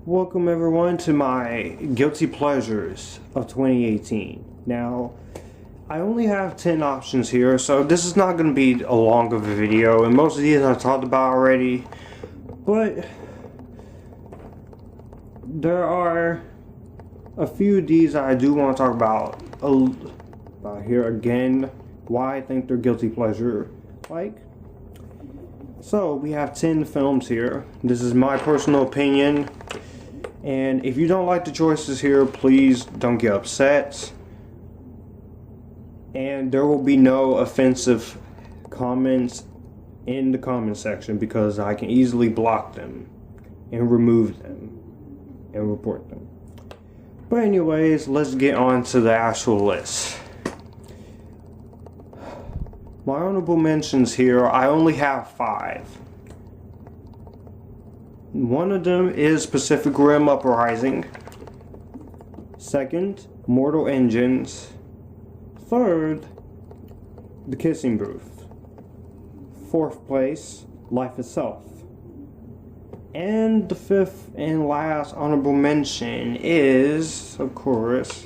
Welcome everyone to my Guilty Pleasures of 2018. Now, I only have 10 options here, so this is not going to be a long of a video, and most of these I've talked about already, but there are a few of these I do want to talk about here again, why I think they're guilty pleasure like. So, we have 10 films here. This is my personal opinion. And if you don't like the choices here, please don't get upset. And there will be no offensive comments in the comment section because I can easily block them and remove them and report them. But anyways, let's get on to the actual list. My honorable mentions here, I only have 5. One of them is Pacific Rim Uprising. Second, Mortal Engines. Third, The Kissing Booth. Fourth place, Life Itself. And the fifth and last honorable mention is, of course,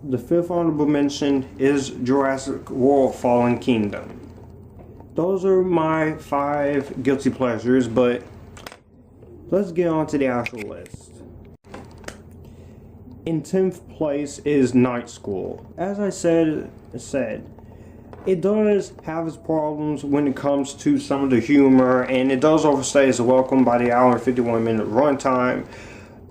the fifth honorable mention is Jurassic World Fallen Kingdom. Those are my 5 guilty pleasures, but let's get on to the actual list. In 10th place is Night School. As I said, it does have its problems when it comes to some of the humor, and it does overstay its welcome by the hour and 51-minute runtime.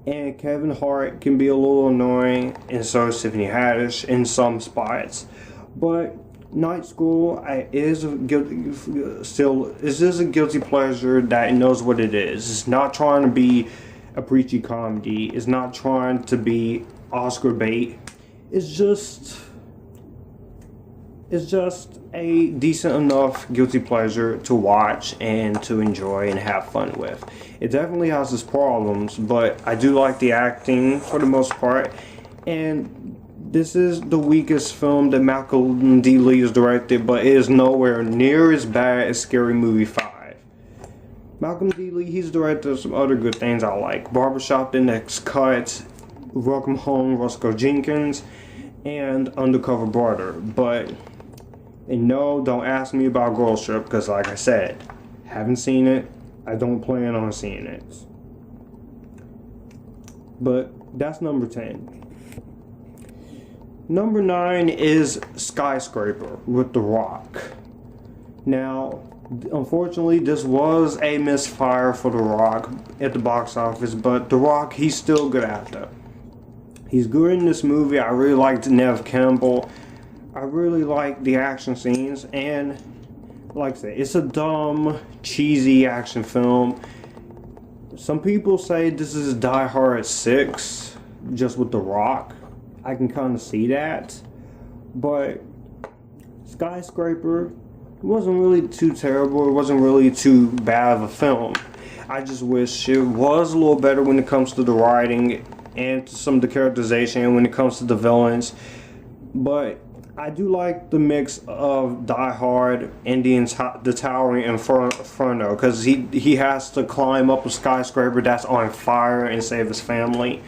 And Kevin Hart can be a little annoying, and so is Tiffany Haddish in some spots. But Night School is a guilty pleasure that knows what it is. It's not trying to be a preachy comedy. It's not trying to be Oscar bait. It's just a decent enough guilty pleasure to watch and to enjoy and have fun with. It definitely has its problems, but I do like the acting for the most part. And this is the weakest film that Malcolm D. Lee has directed, but it is nowhere near as bad as Scary Movie 5. Malcolm D. Lee, he's directed some other good things I like. Barbershop, The Next Cut, Welcome Home, Roscoe Jenkins, and Undercover Brother. And no, don't ask me about Girls Trip, because like I said, haven't seen it. I don't plan on seeing it. But that's number 10. Number 9 is Skyscraper with The Rock. Now, unfortunately, this was a misfire for The Rock at the box office, but The Rock, he's still good actor. He's good in this movie. I really liked Neve Campbell. I really like the action scenes, and like I said, it's a dumb, cheesy action film. Some people say this is Die Hard 6, just with The Rock. I can kind of see that. But Skyscraper wasn't really too terrible. It wasn't really too bad of a film. I just wish it was a little better when it comes to the writing and to some of the characterization and when it comes to the villains. But I do like the mix of Die Hard and the Towering Inferno, because he has to climb up a skyscraper that's on fire and save his family.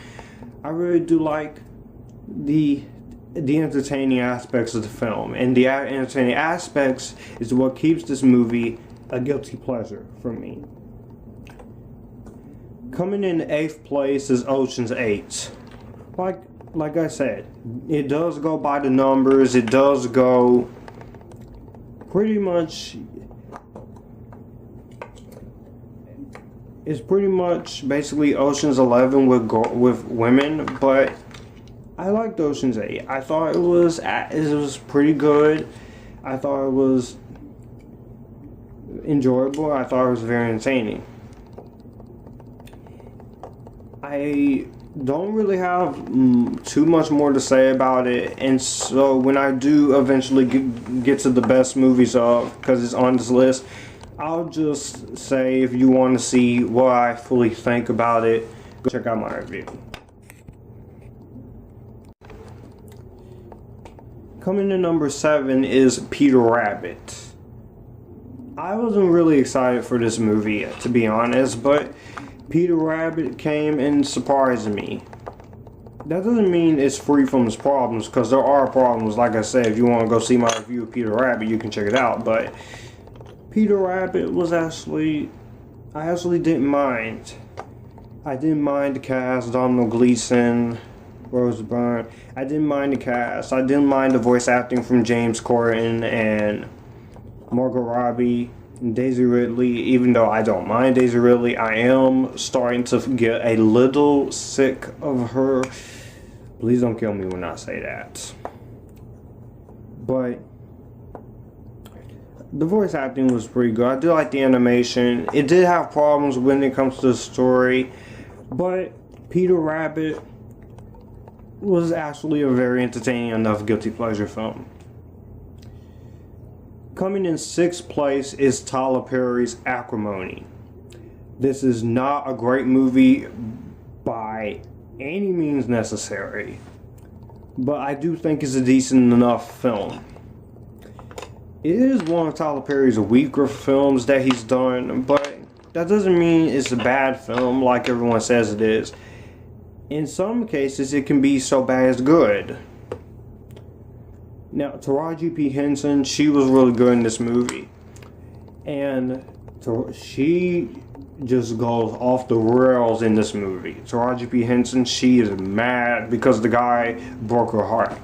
I really do like the entertaining aspects of the film, and the entertaining aspects is what keeps this movie a guilty pleasure for me. Coming in 8th place is Ocean's 8. Like I said, it does go by the numbers. It does go pretty much. It's pretty much basically Ocean's 11 with women, but I liked Ocean's 8. I thought it was pretty good. I thought it was enjoyable. I thought it was very entertaining. I don't really have too much more to say about it, and so when I do eventually get to the best movies because it's on this list, I'll just say, if you want to see what I fully think about it, go check out my review. Coming in number 7 is Peter Rabbit. I wasn't really excited for this movie, to be honest, but Peter Rabbit came and surprised me. That doesn't mean it's free from its problems, because there are problems. Like I said, if you want to go see my review of Peter Rabbit, you can check it out. But Peter Rabbit was I actually didn't mind. I didn't mind the cast, Domhnall Gleeson, Rose Byrne. I didn't mind the cast. I didn't mind the voice acting from James Corden and Margot Robbie and Daisy Ridley. Even though I don't mind Daisy Ridley, I am starting to get a little sick of her. Please don't kill me when I say that. But the voice acting was pretty good. I did like the animation. It did have problems when it comes to the story, but Peter Rabbit was actually a very entertaining enough guilty pleasure film. Coming in 6th place is Tyler Perry's Acrimony. This is not a great movie by any means necessary, but I do think it's a decent enough film. It is one of Tyler Perry's weaker films that he's done, but that doesn't mean it's a bad film like everyone says it is. In some cases, it can be so bad it's good. Now, Taraji P. Henson, she was really good in this movie. And she just goes off the rails in this movie. Taraji P. Henson, she is mad because the guy broke her heart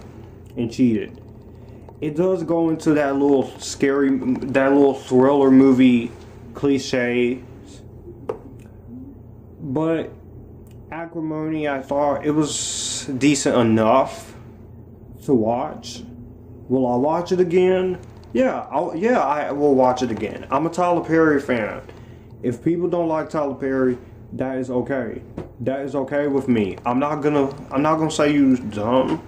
and cheated. It does go into that little thriller movie cliche. But Acrimony, I thought it was decent enough to watch. Will I watch it again? Yeah, I will watch it again. I'm a Tyler Perry fan. If people don't like Tyler Perry, that is okay. That is okay with me. I'm not gonna say you dumb,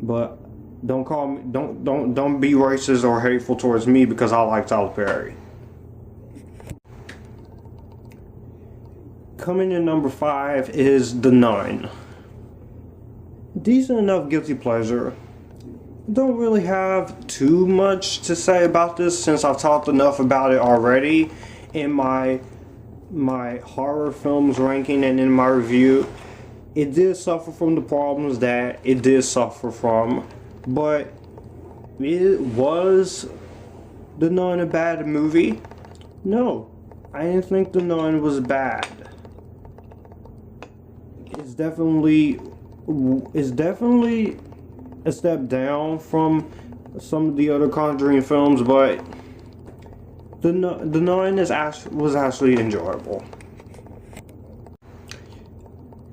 but don't call me. Don't be racist or hateful towards me because I like Tyler Perry. Coming in number 5 is The Nun. Decent enough guilty pleasure. Don't really have too much to say about this since I've talked enough about it already in my horror films ranking and in my review. It did suffer from the problems that it did suffer from, but it was The Nun a bad movie? No, I didn't think The Nun was bad. It's definitely a step down from some of the other Conjuring films, but The Nun was actually enjoyable.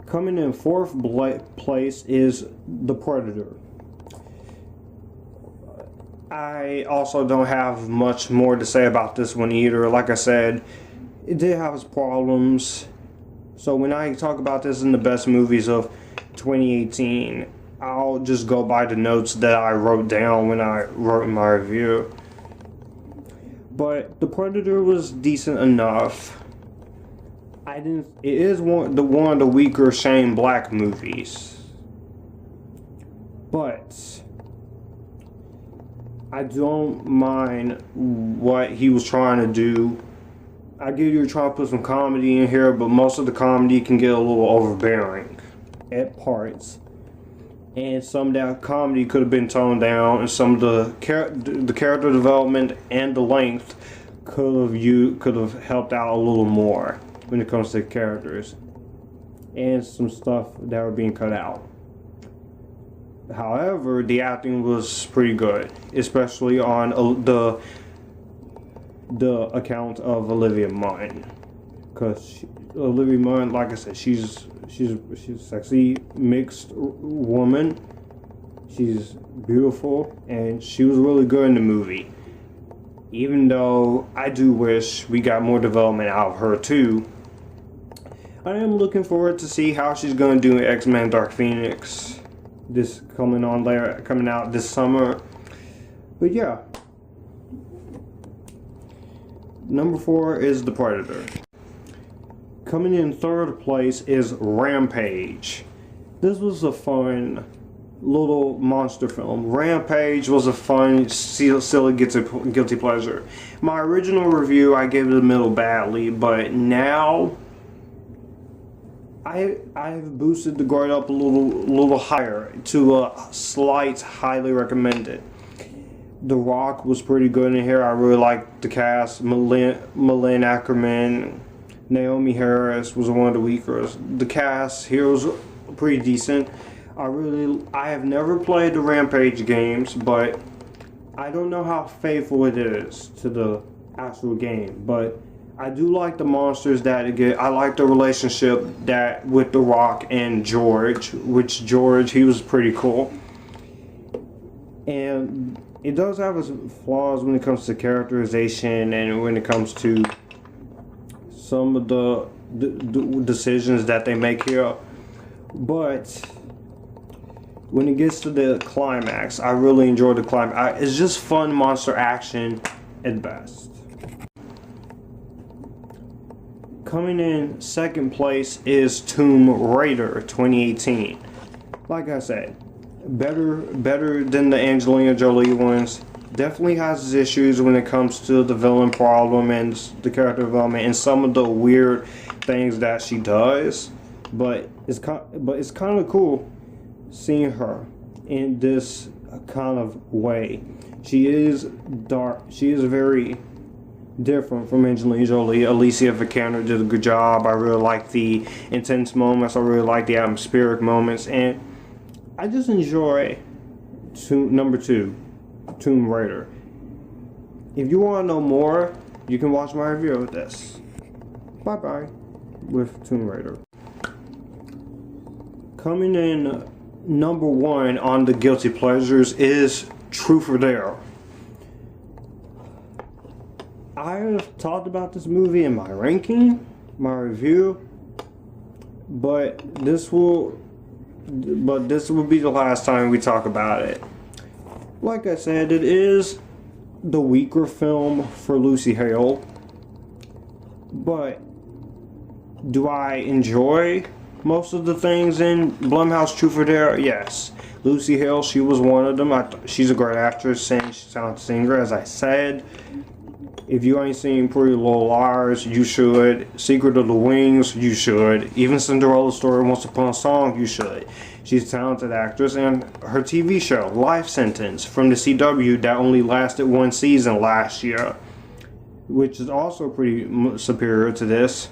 Coming in 4th place is The Predator. I also don't have much more to say about this one either. Like I said, it did have its problems. So when I talk about this in the best movies of 2018, I'll just go by the notes that I wrote down when I wrote my review. But The Predator was decent enough. It is one of the weaker Shane Black movies. But I don't mind what he was trying to do. I get you're trying to put some comedy in here, but most of the comedy can get a little overbearing at parts. And some of that comedy could have been toned down, and some of the character development and the length could have helped out a little more when it comes to characters and some stuff that were being cut out. However, the acting was pretty good, especially on the account of Olivia Munn, because Olivia Munn, like I said, she's a sexy mixed woman. She's beautiful, and she was really good in the movie. Even though I do wish we got more development out of her too. I am looking forward to see how she's going to do in X-Men Dark Phoenix. This coming out this summer. But yeah. Number 4 is The Predator. Coming in 3rd place is Rampage. This was a fun little monster film. Rampage was a fun, silly, guilty pleasure. My original review, I gave it a middle badly, but now I've boosted the grade up a little higher to a slight highly recommended. The Rock was pretty good in here. I really liked the cast. Malin Ackerman, Naomi Harris was one of the weaker. The cast here was pretty decent. I have never played the Rampage games, but I don't know how faithful it is to the actual game. But I do like the monsters that it get. I like the relationship that with The Rock and George, he was pretty cool. And it does have its flaws when it comes to characterization and when it comes to some of the decisions that they make here. But when it gets to the climax, I really enjoy the climax. It's just fun monster action at best. Coming in second place is Tomb Raider 2018. Like I said, better than the Angelina Jolie ones. Definitely has its issues when it comes to the villain problem and the character development and some of the weird things that she does. But it's kind of cool seeing her in this kind of way. She is dark. She is very different from Angelina Jolie. Alicia Vikander did a good job. I really like the intense moments. I really like the atmospheric moments, and I just enjoy number 2, Tomb Raider. If you want to know more, you can watch my review of this. Bye bye with Tomb Raider. Coming in number 1 on the guilty pleasures is Truth or Dare. I've talked about this movie in my ranking, my review, but this will be the last time we talk about it. Like I said, it is the weaker film for Lucy Hale, but do I enjoy most of the things in Blumhouse Truth or Dare? Yes. Lucy Hale, she was one of them. She's a great actress, and she's a talented singer, as I said. If you ain't seen Pretty Little Liars, you should. Secret of the Wings, you should. Even Cinderella Story, Once Upon a Song, you should. She's a talented actress, and her TV show, Life Sentence, from the CW, that only lasted 1 season last year, which is also pretty superior to this.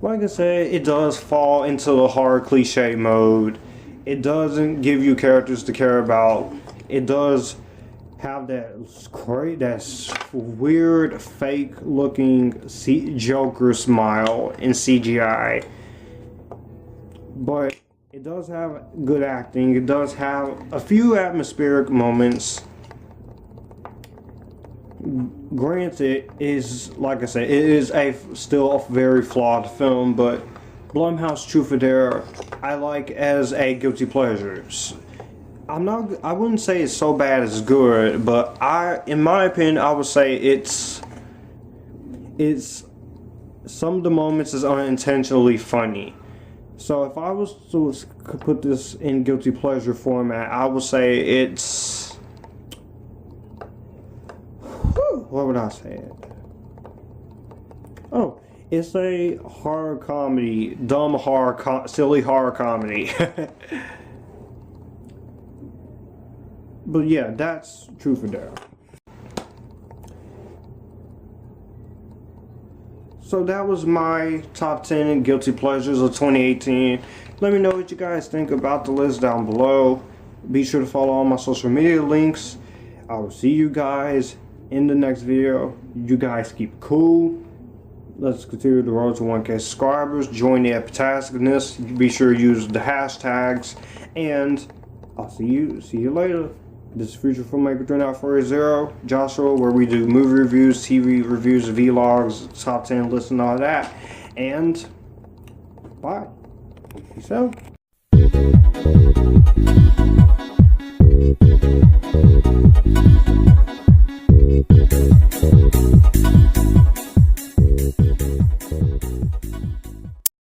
Like I said, it does fall into the horror cliche mode. It doesn't give you characters to care about. It does have that weird, fake-looking Joker smile in CGI. But it does have good acting. It does have a few atmospheric moments. Granted, like I said, it is still a very flawed film, but Blumhouse Truth or Dare, I like as a guilty pleasure. I wouldn't say it's so bad it's good, but in my opinion, I would say it's some of the moments is unintentionally funny. So if I was to put this in guilty pleasure format, I would say it's, what would I say it? Oh, it's a horror comedy, dumb horror, silly horror comedy. But yeah, that's Truth or Dare. So that was my top 10 guilty pleasures of 2018. Let me know what you guys think about the list down below. Be sure to follow all my social media links. I will see you guys in the next video. You guys keep cool. Let's continue the road to 1K subscribers. Join the Epitasticness. Be sure to use the hashtags. And I'll see you later. This is Future Filmmaker 3940, Joshua, where we do movie reviews, TV reviews, vlogs, top 10 lists, and all that. And bye. Peace out.